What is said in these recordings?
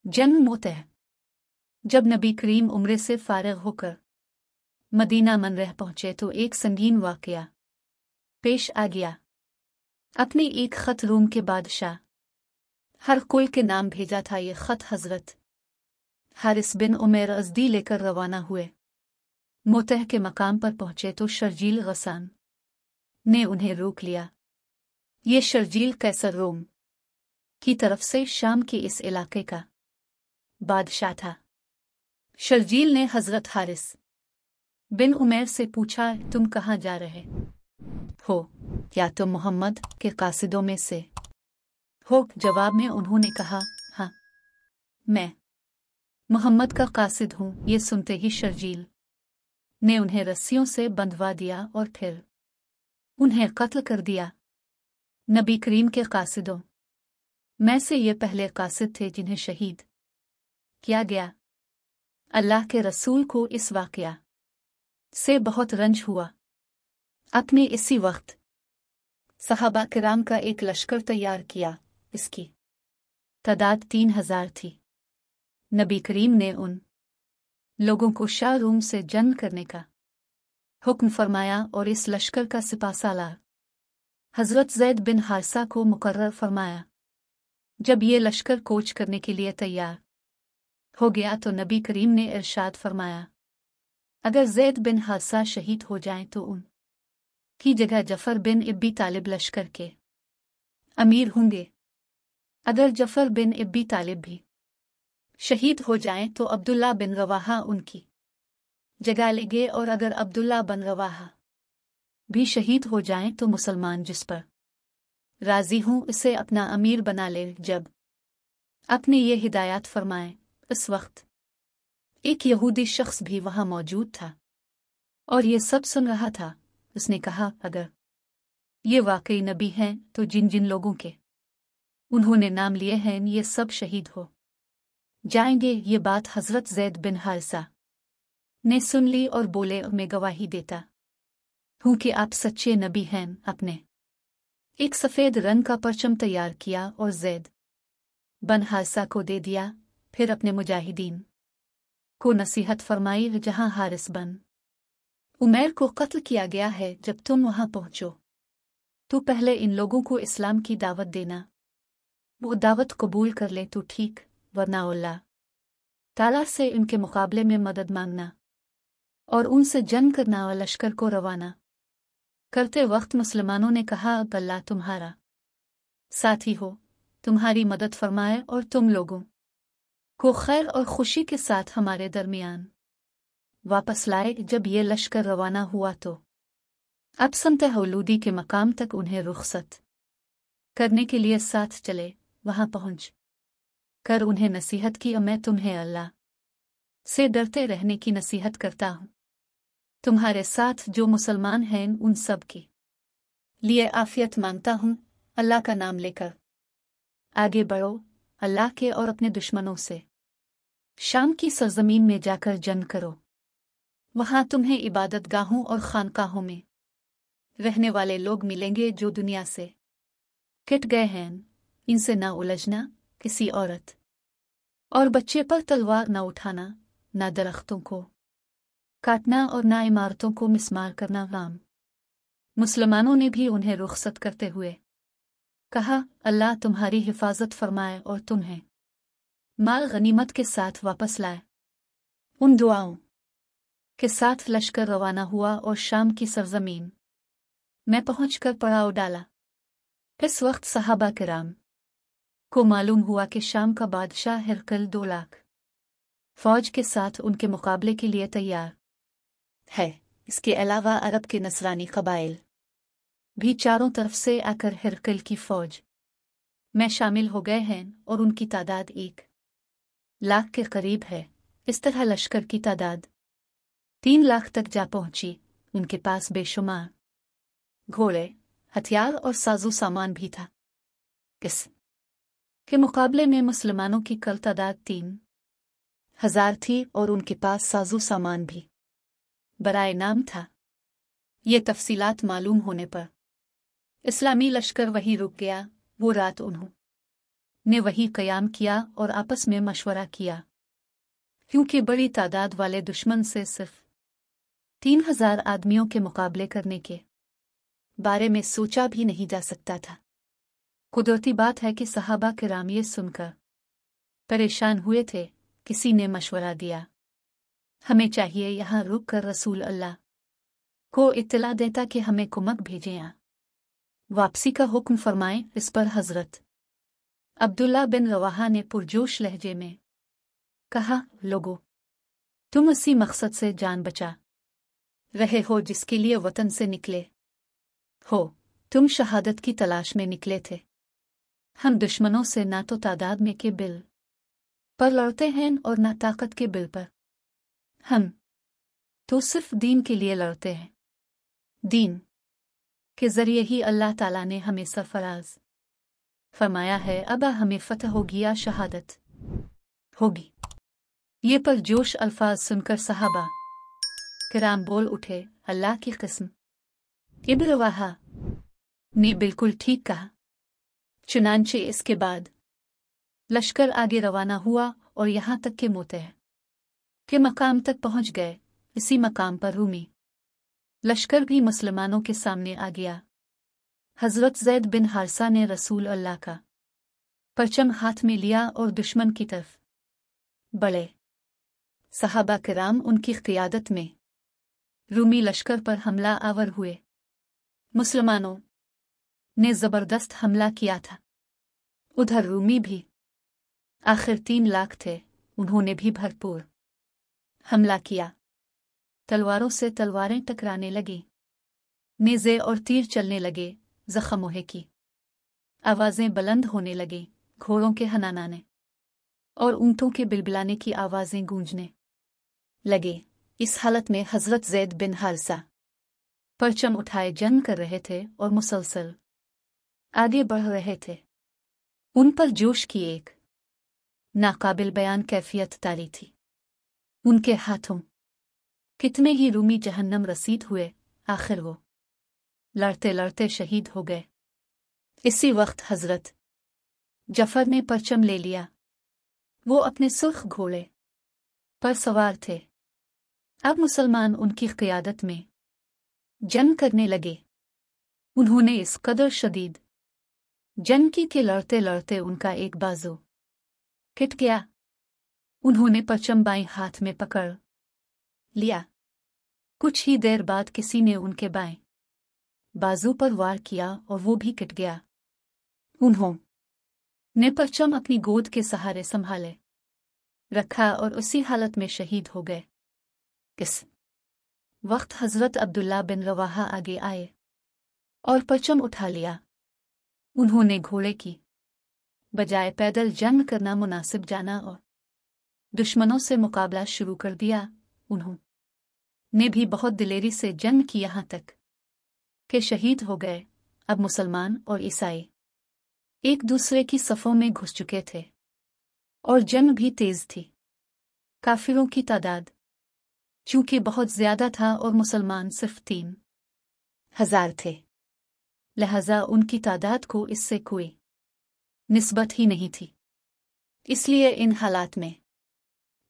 जन्म मोतह। जब नबी करीम उम्रे से फारिग होकर मदीना मनरह पहुंचे तो एक संगीन वाकया पेश आ गया। अपने एक ख़त रूम के बादशाह हरकुल के नाम भेजा था। ये ख़त हज़रत हारिस बिन उमैर अज़दी लेकर रवाना हुए। मोतह के मकाम पर पहुंचे तो शर्जील गसान ने उन्हें रोक लिया। ये शर्जील कैसर रोम की तरफ से शाम के इस इलाके का बादशाह था। शर्जील ने हज़रत हारिस बिन उमैर से पूछा, तुम कहाँ जा रहे हो? क्या तुम मोहम्मद के कासिदों में से हो? जवाब में उन्होंने कहा, हाँ, मैं मोहम्मद का कासिद हूँ। ये सुनते ही शर्जील ने उन्हें रस्सियों से बंधवा दिया और फिर उन्हें कत्ल कर दिया। नबी करीम के कासिदों में से ये पहले कासिद थे जिन्हें शहीद किया गया। अल्लाह के रसूल को इस वाकया से बहुत रंज हुआ। अपने इसी वक्त सहाबा किराम का एक लश्कर तैयार किया। इसकी तादाद 3000 थी। नबी करीम ने उन लोगों को शाह रूम से जंग करने का हुक्म फरमाया और इस लश्कर का सिपाहसालार हज़रत ज़ैद बिन हारिसा को मुकर्रर फरमाया। जब ये लश्कर कोच करने के लिए तैयार हो गया तो नबी करीम ने इरशाद फरमाया, अगर ज़ैद बिन हारिसा शहीद हो जाएं तो उन की जगह जफ़र बिन अबी तालिब लश्कर के अमीर होंगे। अगर जफ़र बिन अबी तालिब भी शहीद हो जाएं तो अब्दुल्ला बिन रवाहा उनकी जगह लेंगे, और अगर अब्दुल्ला बिन रवाहा भी शहीद हो जाएं तो मुसलमान जिस पर राज़ी हूँ इसे अपना अमीर बना ले। जब अपने ये हिदायत फरमाएं, इस वक्त एक यहूदी शख्स भी वहाँ मौजूद था और ये सब सुन रहा था। उसने कहा, अगर ये वाकई नबी हैं तो जिन जिन लोगों के उन्होंने नाम लिए हैं ये सब शहीद हो जाएंगे। ये बात हज़रत ज़ैद बिन हारिसा ने सुन ली और बोले, मैं गवाही देता हूँ कि आप सच्चे नबी हैं। अपने एक सफ़ेद रंग का परचम तैयार किया और ज़ैद बिन हारिसा को दे दिया। फिर अपने मुजाहिदीन को नसीहत फरमाई, जहाँ हारिस बिन उमैर को कत्ल किया गया है, जब तुम वहाँ पहुँचो तो पहले इन लोगों को इस्लाम की दावत देना। वो दावत कबूल कर ले तो ठीक, वरना अल्लाह ताला से इनके मुकाबले में मदद मांगना और उनसे जंग करना। और लश्कर को रवाना करते वक्त मुसलमानों ने कहा, अल्लाह तुम्हारा साथी हो, तुम्हारी मदद फरमाए और तुम लोगों को खैर और खुशी के साथ हमारे दरमियान वापस लाए। जब ये लश्कर रवाना हुआ तो अब समत हौलूदी के मकाम तक उन्हें रुखसत करने के लिए साथ चले। वहां पहुंच कर उन्हें नसीहत की, मैं तुम्हें अल्लाह से डरते रहने की नसीहत करता हूँ। तुम्हारे साथ जो मुसलमान हैं उन सब के लिए आफियत मांगता हूँ। अल्लाह का नाम लेकर आगे बढ़ो। अल्लाह के और अपने दुश्मनों से शाम की सरजमीन में जाकर जंग करो। वहां तुम्हें इबादतगाहों और खानकाहों में रहने वाले लोग मिलेंगे जो दुनिया से कट गए हैं। इनसे ना उलझना, किसी औरत और बच्चे पर तलवार न उठाना, ना दरख्तों को काटना और ना इमारतों को मिस्मार करना। राम मुसलमानों ने भी उन्हें रुखसत करते हुए कहा, अल्लाह तुम्हारी हिफाजत फरमाए और तुम्हें माल गनीमत के साथ वापस लाए। उन दुआओं के साथ लश्कर रवाना हुआ और शाम की सरजमीन में पहुंचकर पड़ाव डाला। इस वक्त सहाबा किराम को मालूम हुआ कि शाम का बादशाह हिरकल 2 लाख फौज के साथ उनके मुकाबले के लिए तैयार है। इसके अलावा अरब के नसरानी कबाइल भी चारों तरफ से आकर हिरकल की फौज में शामिल हो गए हैं और उनकी तादाद 1 लाख के करीब है। इस तरह लश्कर की तादाद 3 लाख तक जा पहुंची। उनके पास बेशुमार घोड़े, हथियार और साजो सामान भी था। इस के मुकाबले में मुसलमानों की कल तादाद 3000 थी और उनके पास साजो सामान भी बराए नाम था। ये तफसीलात मालूम होने पर इस्लामी लश्कर वहीं रुक गया। वो रात उन्हों ने वही क़याम किया और आपस में मशवरा किया, क्योंकि बड़ी तादाद वाले दुश्मन से सिर्फ 3000 आदमियों के मुकाबले करने के बारे में सोचा भी नहीं जा सकता था। कुदरती बात है कि सहाबा किराम ये सुनकर परेशान हुए थे। किसी ने मशवरा दिया, हमें चाहिए यहाँ रुक कर रसूल अल्लाह को इत्तला देता कि हमें कुमक भेजें या वापसी का हुक्म फरमाएं। इस पर हजरत अब्दुल्ला बिन रवाहा ने पुरजोश लहजे में कहा, लोगों, तुम उसी मकसद से जान बचा रहे हो जिसके लिए वतन से निकले हो। तुम शहादत की तलाश में निकले थे। हम दुश्मनों से ना तो तादाद में के बिल पर लड़ते हैं और ना ताकत के बिल पर। हम तो सिर्फ दीन के लिए लड़ते हैं। दीन के जरिए ही अल्लाह ताला ने हमें सरफराज फरमाया है। अब हमें फतह होगी या शहादत होगी। ये परजोश अल्फाज सुनकर सहाबा किराम बोल उठे, अल्लाह की कसम, इब्न रवाहा ने बिल्कुल ठीक कहा। चुनांचे इसके बाद लश्कर आगे रवाना हुआ और यहाँ तक के मोतेह के मकाम तक पहुँच गए। इसी मकाम पर रूमी लश्कर भी मुसलमानों के सामने आ गया। हज़रत ज़ैद बिन हारसा ने रसूल अल्लाह का परचम हाथ में लिया और दुश्मन की तरफ बढ़े। सहाबा किराम उनकी क़ियादत में रूमी लश्कर पर हमला आवर हुए। मुसलमानों ने ज़बरदस्त हमला किया था। उधर रूमी भी आखिर 3 लाख थे। उन्होंने भी भरपूर हमला किया। तलवारों से तलवारें टकराने लगी, नेज़े और तीर चलने लगे। ज़ख़्मोहे की आवाज़ें बुलंद होने लगीं। घोड़ों के हनानाने और ऊँटों के बिलबिलाने की आवाज़ें गूंजने लगे। इस हालत में हज़रत ज़ैद बिन हारसा परचम उठाए जंग कर रहे थे और मुसलसल आगे बढ़ रहे थे। उन पर जोश की एक नाकाबिल बयान कैफियत तारी थी। उनके हाथों कितने ही रूमी जहन्नम रसीद हुए। आखिर वो लड़ते लड़ते शहीद हो गए। इसी वक्त हज़रत जफ़र ने परचम ले लिया। वो अपने सुर्ख घोड़े पर सवार थे। अब मुसलमान उनकी क़ियादत में जंग करने लगे। उन्होंने इस कदर शदीद जंग की कि लड़ते लड़ते उनका एक बाजू कट गया। उन्होंने परचम बाएं हाथ में पकड़ लिया। कुछ ही देर बाद किसी ने उनके बाएं बाजू पर वार किया और वो भी कट गया। उन्होंने परचम अपनी गोद के सहारे संभाले रखा और उसी हालत में शहीद हो गए। किस वक्त हज़रत अब्दुल्ला बिन रवाहा आगे आए और परचम उठा लिया। उन्होंने घोड़े की बजाय पैदल जंग करना मुनासिब जाना और दुश्मनों से मुकाबला शुरू कर दिया। उन्होंने भी बहुत दिलेरी से जंग की, यहाँ तक के शहीद हो गए। अब मुसलमान और ईसाई एक दूसरे की सफ़ों में घुस चुके थे और जंग भी तेज थी। काफिरों की तादाद चूंकि बहुत ज्यादा था और मुसलमान सिर्फ 3000 थे, लिहाजा उनकी तादाद को इससे कोई निस्बत ही नहीं थी। इसलिए इन हालात में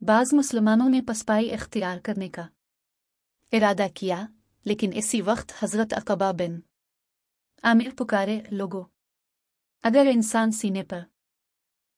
बाज़ मुसलमानों ने पसपाई इख्तियार करने का इरादा किया। लेकिन इसी वक्त हज़रत अक़बा बिन आमिर पुकारे, लोगों, अगर इंसान सीने पर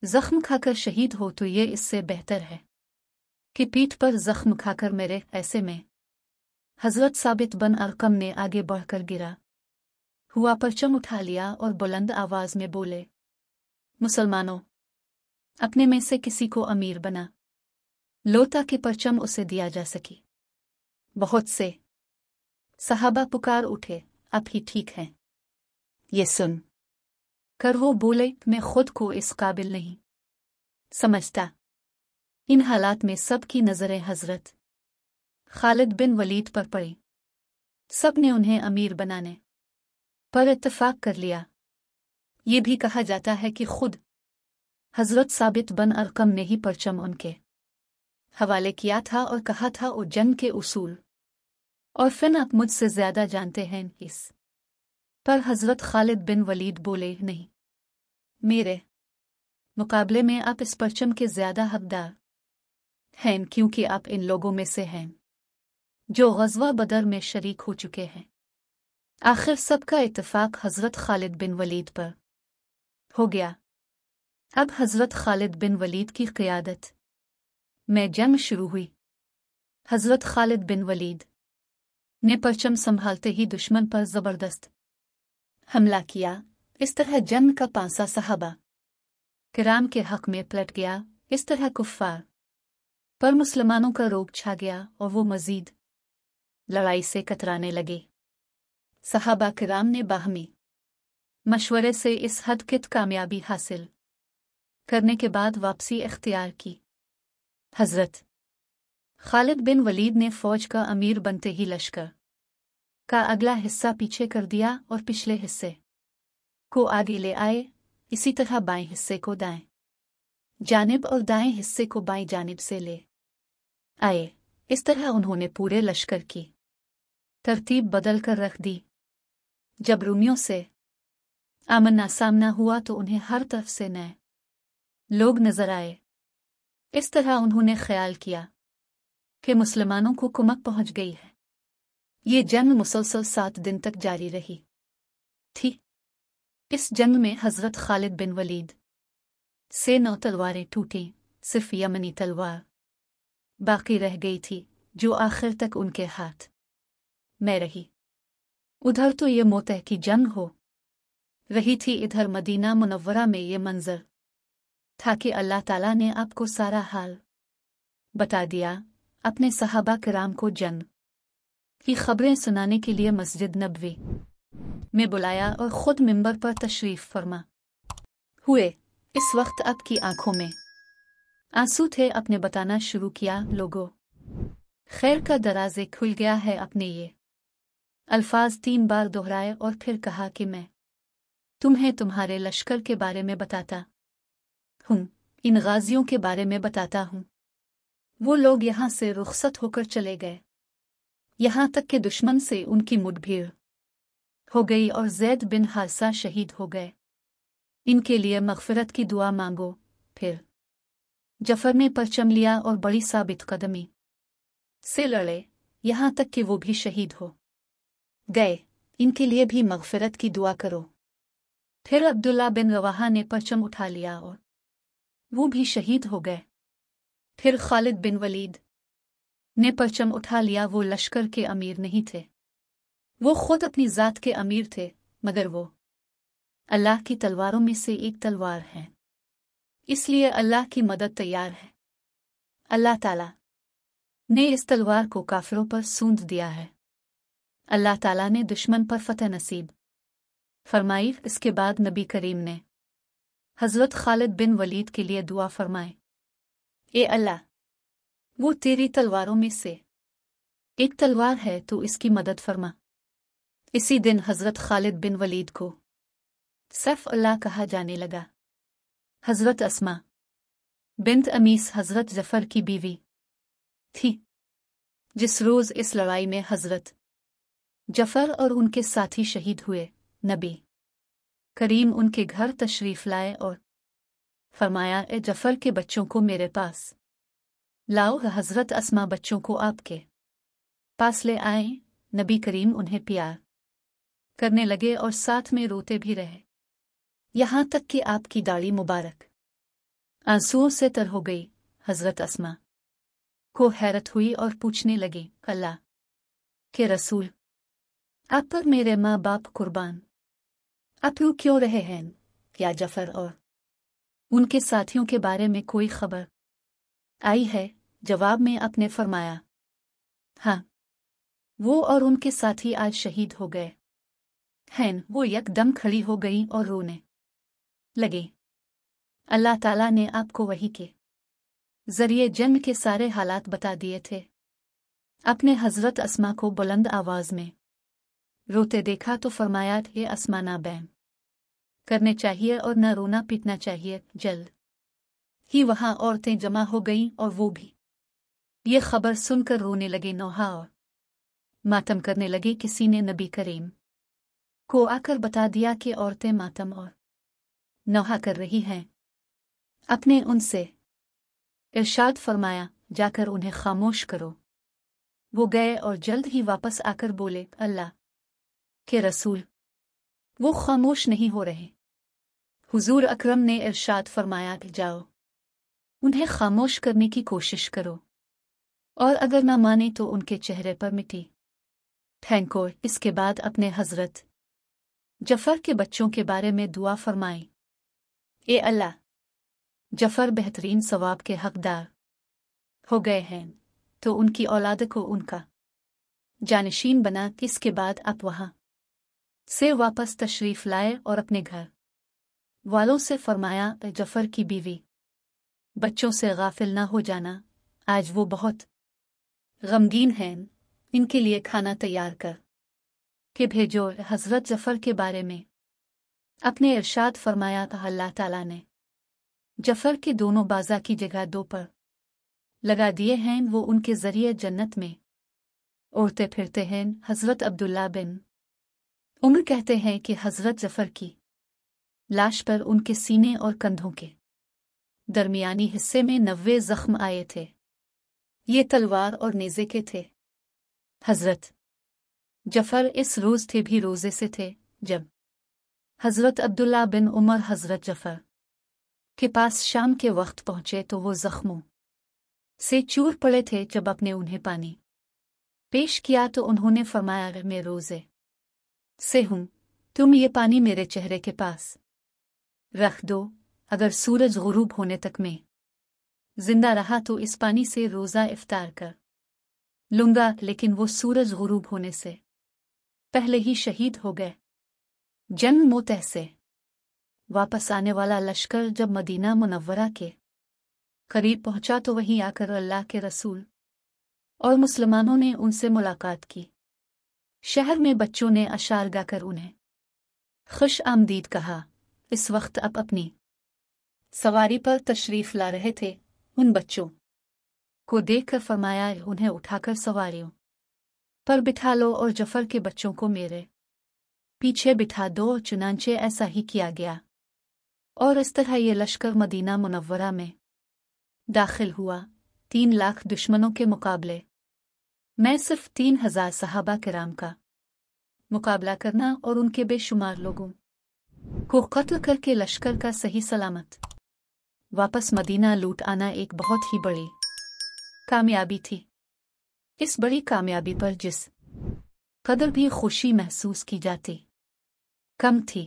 जख्म खाकर शहीद हो तो ये इससे बेहतर है कि पीठ पर जख्म खाकर मेरे। ऐसे में हज़रत साबित बन अरकम ने आगे बढ़कर गिरा हुआ परचम उठा लिया और बुलंद आवाज़ में बोले, मुसलमानों, अपने में से किसी को अमीर बना लो ताकि परचम उसे दिया जा सके। बहुत से सहाबा पुकार उठे, आप ही ठीक हैं। ये सुन कर वो बोले, मैं खुद को इस काबिल नहीं समझता। इन हालात में सब की नज़रें हज़रत खालिद बिन वलीद पर पड़ी। सब ने उन्हें अमीर बनाने पर इत्तफाक कर लिया। ये भी कहा जाता है कि खुद हज़रत साबित बन अरकम ने ही परचम उनके हवाले किया था और कहा था, ओ जंग के उसूल और फिर आप मुझसे ज़्यादा जानते हैं। इस पर हज़रत खालिद बिन वलीद बोले, नहीं, मेरे मुकाबले में आप इस परचम के ज्यादा हकदार हैं, क्योंकि आप इन लोगों में से हैं जो ग़ज़वा बदर में शरीक हो चुके हैं। आखिर सबका इत्तेफाक हज़रत खालिद बिन वलीद पर हो गया। अब हज़रत खालिद बिन वलीद की क़ियादत में जंग शुरू हुई। हज़रत खालिद बिन वलीद ने परचम संभालते ही दुश्मन पर ज़बरदस्त हमला किया। इस तरह जंग का पांसा सहाबा किराम के हक़ में पलट गया। इस तरह कुफ़ार पर मुसलमानों का रोग छा गया और वो मज़ीद लड़ाई से कतराने लगे। सहाबा किराम ने बाहमी मशवरे से इस हद तक कामयाबी हासिल करने के बाद वापसी इख्तियार की। हज़रत खालिद बिन वलीद ने फ़ौज का अमीर बनते ही लश्कर का अगला हिस्सा पीछे कर दिया और पिछले हिस्से को आगे ले आए। इसी तरह बाएं हिस्से को दाएं जानिब और दाएं हिस्से को बाएं जानिब से ले आए। इस तरह उन्होंने पूरे लश्कर की तरतीब बदल कर रख दी। जब रूमियों से आमना सामना हुआ तो उन्हें हर तरफ से नए लोग नजर आए। इस तरह उन्होंने ख्याल किया कि मुसलमानों को कुमक पहुंच गई है। ये जंग मुसलसल 7 दिन तक जारी रही थी। इस जंग में हज़रत खालिद बिन वलीद से 9 तलवारें टूटी, सिर्फ यमनी तलवार बाकी रह गई थी जो आखिर तक उनके हाथ में रही। उधर तो ये मोतह की जंग हो रही थी, इधर मदीना मुनव्वरा में ये मंजर था कि अल्लाह ताला ने आपको सारा हाल बता दिया। अपने सहाबा किराम को जंग की खबरें सुनाने के लिए मस्जिद नबवी में बुलाया और खुद मिंबर पर तशरीफ फरमा हुए। इस वक्त आपकी आंखों में आंसू थे। अपने बताना शुरू किया, लोगों खैर का दराजे खुल गया है। अपने ये अल्फाज 3 बार दोहराए और फिर कहा कि मैं तुम्हें तुम्हारे लश्कर के बारे में बताता हूँ, इन गाजियों के बारे में बताता हूँ। वो लोग यहाँ से रुखसत होकर चले गए, यहाँ तक कि दुश्मन से उनकी मुठभेड़ हो गई और ज़ैद बिन हारिसा शहीद हो गए। इनके लिए मग़फ़िरत की दुआ मांगो। फिर जफ़र ने परचम लिया और बड़ी साबित कदमी से लड़े, यहाँ तक कि वो भी शहीद हो गए। इनके लिए भी मग़फ़िरत की दुआ करो। फिर अब्दुल्ला बिन रवाहा ने परचम उठा लिया और वो भी शहीद हो गए। फिर खालिद बिन वलीद ने परचम उठा लिया। वो लश्कर के अमीर नहीं थे, वो खुद अपनी ज़ात के अमीर थे, मगर वो अल्लाह की तलवारों में से एक तलवार है, इसलिए अल्लाह की मदद तैयार है। अल्लाह ताला ने इस तलवार को काफिरों पर सूंद दिया है। अल्लाह ताला ने दुश्मन पर फतह नसीब फरमाई। इसके बाद नबी करीम ने हज़रत खालिद बिन वलीद के लिए दुआ फरमाए, ए अल्लाह, वो तेरी तलवारों में से एक तलवार है तो इसकी मदद फरमा। इसी दिन हज़रत खालिद बिन वलीद को सैफ अल्लाह कहा जाने लगा। हज़रत अस्मा बिन्त अमीस हज़रत जफ़र की बीवी थी। जिस रोज़ इस लड़ाई में हज़रत जफ़र और उनके साथी शहीद हुए, नबी करीम उनके घर तशरीफ़ लाए और फरमाया, ए जफ़र के बच्चों को मेरे पास लाओ। हज़रत अस्मा बच्चों को आपके पास ले आए। नबी करीम उन्हें प्यार करने लगे और साथ में रोते भी रहे, यहाँ तक कि आपकी दाढ़ी मुबारक आंसुओं से तर हो गई। हज़रत अस्मा को हैरत हुई और पूछने लगी, अल्लाह के रसूल, आप पर मेरे माँ बाप कुर्बान, आप रो क्यों रहे हैं? क्या जफ़र और उनके साथियों के बारे में कोई खबर आई है? जवाब में आपने फरमाया, हाँ, वो और उनके साथी आज शहीद हो गए हैं। वो यकदम खड़ी हो गई और रोने लगे। अल्लाह ताला ने आपको वही के जरिए जंग के सारे हालात बता दिए थे। आपने हज़रत अस्मा को बुलंद आवाज़ में रोते देखा तो फरमाया, ये अस्मा ना बैम करने चाहिए और न रोना पीटना चाहिए। जल्द ही वहां औरतें जमा हो गईं और वो भी ये खबर सुनकर रोने लगे, नौहा और मातम करने लगे। किसी ने नबी करीम को आकर बता दिया कि औरतें मातम और नौहा कर रही हैं। अपने उनसे इरशाद फरमाया, जाकर उन्हें खामोश करो। वो गए और जल्द ही वापस आकर बोले, अल्लाह के रसूल, वो खामोश नहीं हो रहे। हुजूर अकरम ने इरशाद फरमाया कि जाओ, उन्हें खामोश करने की कोशिश करो, और अगर ना माने तो उनके चेहरे पर मिट्टी फेंको। इसके बाद अपने हजरत जफर के बच्चों के बारे में दुआ फरमाई, ए अल्लाह, जफर बेहतरीन सवाब के हकदार हो गए हैं, तो उनकी औलाद को उनका जानशीन बना। इसके बाद आप वहां से वापस तशरीफ लाए और अपने घर वालों से फरमाया, जफर की बीवी बच्चों से गाफिल ना हो जाना, आज वो बहुत गमगीन हैं, इनके लिए खाना तैयार कर के भेजो। हजरत जफर के बारे में अपने इरशाद फरमाया था, अल्लाह ताला ने जफर के दोनों बाजा की जगह दो पर लगा दिए हैं, वो उनके जरिए जन्नत में उड़ते फिरते हैं। हजरत अब्दुल्ला बिन उमर कहते हैं कि हजरत जफर की लाश पर उनके सीने और कंधों के दरमियानी हिस्से में 90 जख्म आए थे। ये तलवार और नेज़े के थे। हजरत जफर इस रोज थे भी रोजे से थे जब हजरत अब्दुल्ला बिन उमर हजरत जफर के पास शाम के वक्त पहुंचे तो वो जख्मों से चूर पड़े थे। जब अपने उन्हें पानी पेश किया तो उन्होंने फरमाया, मैं रोजे से हूं, तुम ये पानी मेरे चेहरे के पास रख दो। अगर सूरज गुरूब होने तक में जिंदा रहा तो इस पानी से रोजा इफ्तार कर लूंगा, लेकिन वो सूरज गुरूब होने से पहले ही शहीद हो गए। जन्म मोतह से वापस आने वाला लश्कर जब मदीना मुनव्वरा के करीब पहुंचा तो वहीं आकर अल्लाह के रसूल और मुसलमानों ने उनसे मुलाकात की। शहर में बच्चों ने अशार गाकर उन्हें खुश आमदीद कहा। इस वक्त आप अपनी सवारी पर तशरीफ ला रहे थे। उन बच्चों को देखकर फरमाया, उन्हें उठाकर सवारियों पर बिठा लो और जफर के बच्चों को मेरे पीछे बिठा दो। चुनांचे ऐसा ही किया गया और इस तरह ये लश्कर मदीना मुनव्वरा में दाखिल हुआ। 3 लाख दुश्मनों के मुकाबले मैं सिर्फ 3000 सहाबा किराम का मुकाबला करना और उनके बेशुमार लोगों को कत्ल करके लश्कर का सही सलामत वापस मदीना लूट आना एक बहुत ही बड़ी कामयाबी थी। इस बड़ी कामयाबी पर जिस कदर भी खुशी महसूस की जाती कम थी।